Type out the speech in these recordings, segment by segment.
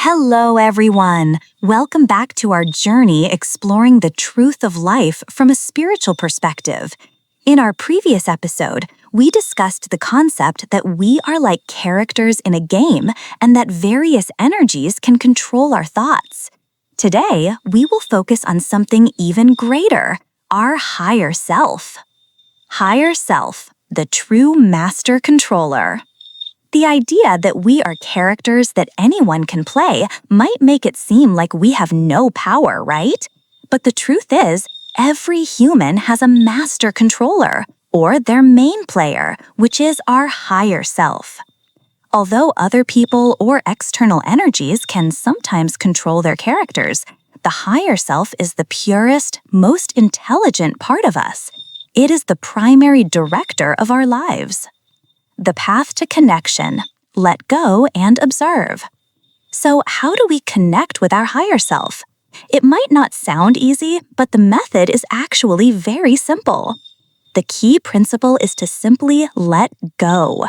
Hello, everyone. Welcome back to our journey exploring the truth of life from a spiritual perspective. In our previous episode, we discussed the concept that we are like characters in a game and that various energies can control our thoughts. Today, we will focus on something even greater, our higher self. Higher self, the true master controller. The idea that we are characters that anyone can play might make it seem like we have no power, right? But the truth is, every human has a master controller, or their main player, which is our higher self. Although other people or external energies can sometimes control their characters, the higher self is the purest, most intelligent part of us. It is the primary director of our lives. The path to connection, let go and observe. So how do we connect with our higher self? It might not sound easy, but the method is actually very simple. The key principle is to simply let go.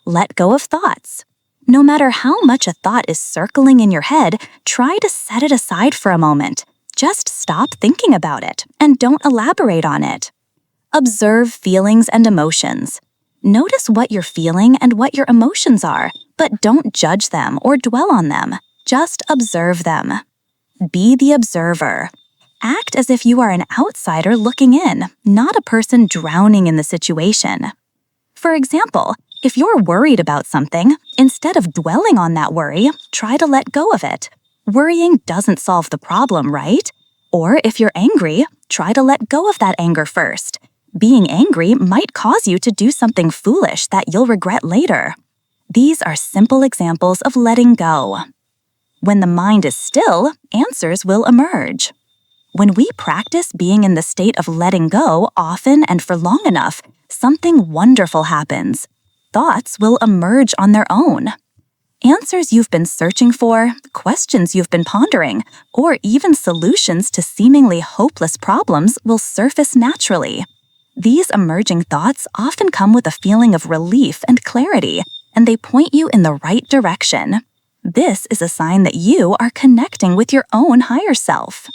Let go of thoughts. No matter how much a thought is circling in your head, try to set it aside for a moment. Just stop thinking about it and don't elaborate on it. Observe feelings and emotions. Notice what you're feeling and what your emotions are, but don't judge them or dwell on them. Just observe them. Be the observer. Act as if you are an outsider looking in, not a person drowning in the situation. For example, if you're worried about something, instead of dwelling on that worry, try to let go of it. Worrying doesn't solve the problem, right? Or if you're angry, try to let go of that anger first. Being angry might cause you to do something foolish that you'll regret later. These are simple examples of letting go. When the mind is still, answers will emerge. When we practice being in the state of letting go often and for long enough, something wonderful happens. Thoughts will emerge on their own. Answers you've been searching for, questions you've been pondering, or even solutions to seemingly hopeless problems will surface naturally. These emerging thoughts often come with a feeling of relief and clarity, and they point you in the right direction. This is a sign that you are connecting with your own higher self.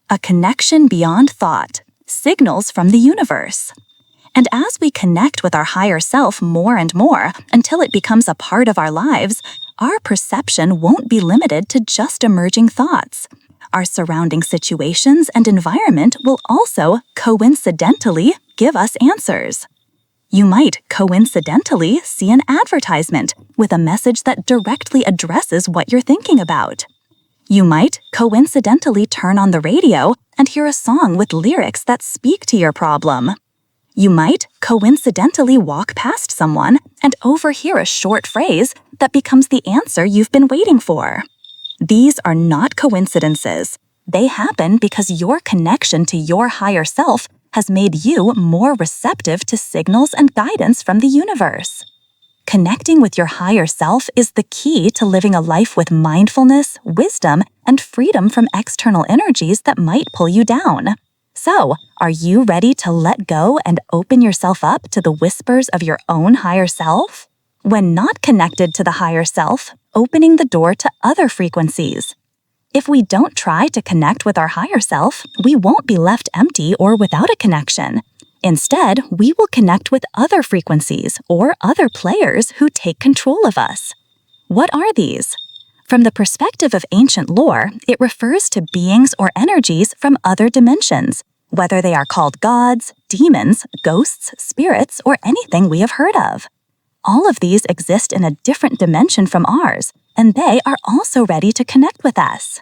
A connection beyond thought, signals from the universe. And as we connect with our higher self more and more until it becomes a part of our lives, our perception won't be limited to just emerging thoughts. Our surrounding situations and environment will also, coincidentally, give us answers. You might coincidentally see an advertisement with a message that directly addresses what you're thinking about. You might coincidentally turn on the radio and hear a song with lyrics that speak to your problem. You might coincidentally walk past someone and overhear a short phrase that becomes the answer you've been waiting for. These are not coincidences. They happen because your connection to your higher self has made you more receptive to signals and guidance from the universe. Connecting with your higher self is the key to living a life with mindfulness, wisdom, and freedom from external energies that might pull you down. So, are you ready to let go and open yourself up to the whispers of your own higher self? When not connected to the higher self, opening the door to other frequencies. If we don't try to connect with our higher self, we won't be left empty or without a connection. Instead, we will connect with other frequencies or other players who take control of us. What are these? From the perspective of ancient lore, it refers to beings or energies from other dimensions, whether they are called gods, demons, ghosts, spirits, or anything we have heard of. All of these exist in a different dimension from ours, and they are also ready to connect with us.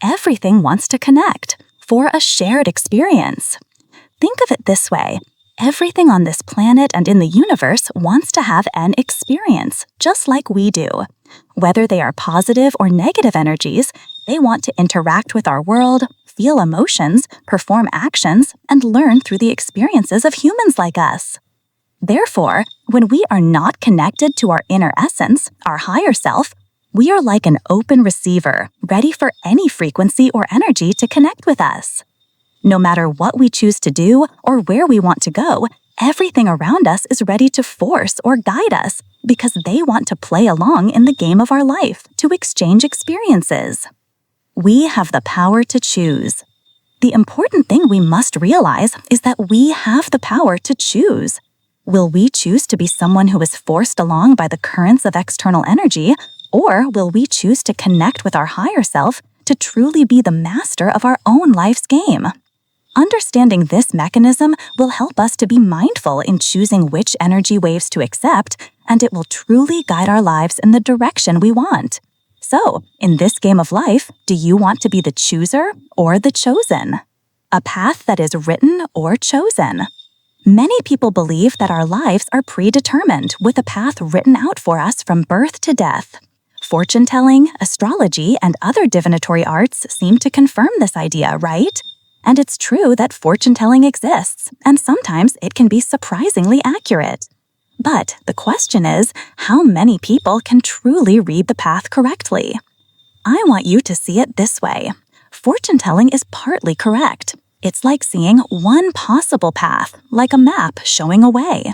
Everything wants to connect for a shared experience. Think of it this way. Everything on this planet and in the universe wants to have an experience, just like we do. Whether they are positive or negative energies, they want to interact with our world, feel emotions, perform actions, and learn through the experiences of humans like us. Therefore, when we are not connected to our inner essence, our higher self, we are like an open receiver, ready for any frequency or energy to connect with us. No matter what we choose to do or where we want to go, everything around us is ready to force or guide us, because they want to play along in the game of our life to exchange experiences. We have the power to choose. The important thing we must realize is that we have the power to choose. Will we choose to be someone who is forced along by the currents of external energy, or will we choose to connect with our higher self to truly be the master of our own life's game? Understanding this mechanism will help us to be mindful in choosing which energy waves to accept, and it will truly guide our lives in the direction we want. So, in this game of life, do you want to be the chooser or the chosen? A path that is written or chosen? Many people believe that our lives are predetermined with a path written out for us from birth to death. Fortune-telling, astrology, and other divinatory arts seem to confirm this idea, right? And it's true that fortune-telling exists, and sometimes it can be surprisingly accurate. But the question is, how many people can truly read the path correctly? I want you to see it this way. Fortune-telling is partly correct. It's like seeing one possible path, like a map showing a way.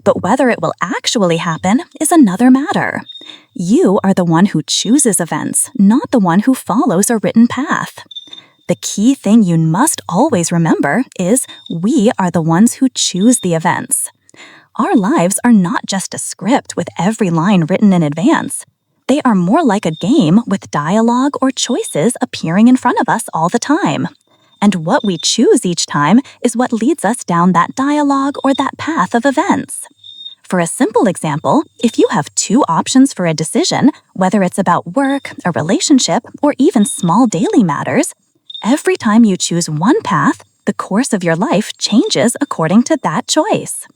But whether it will actually happen is another matter. You are the one who chooses events, not the one who follows a written path. The key thing you must always remember is we are the ones who choose the events. Our lives are not just a script with every line written in advance. They are more like a game with dialogue or choices appearing in front of us all the time. And what we choose each time is what leads us down that dialogue or that path of events. For a simple example, if you have two options for a decision, whether it's about work, a relationship, or even small daily matters, every time you choose one path, the course of your life changes according to that choice.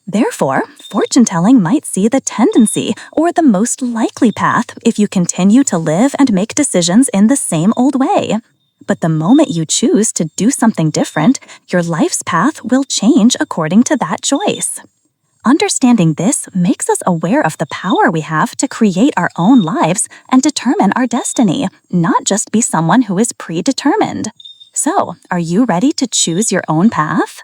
Therefore, fortune-telling might see the tendency or the most likely path if you continue to live and make decisions in the same old way. But the moment you choose to do something different, your life's path will change according to that choice. Understanding this makes us aware of the power we have to create our own lives and determine our destiny, not just be someone who is predetermined. So, are you ready to choose your own path?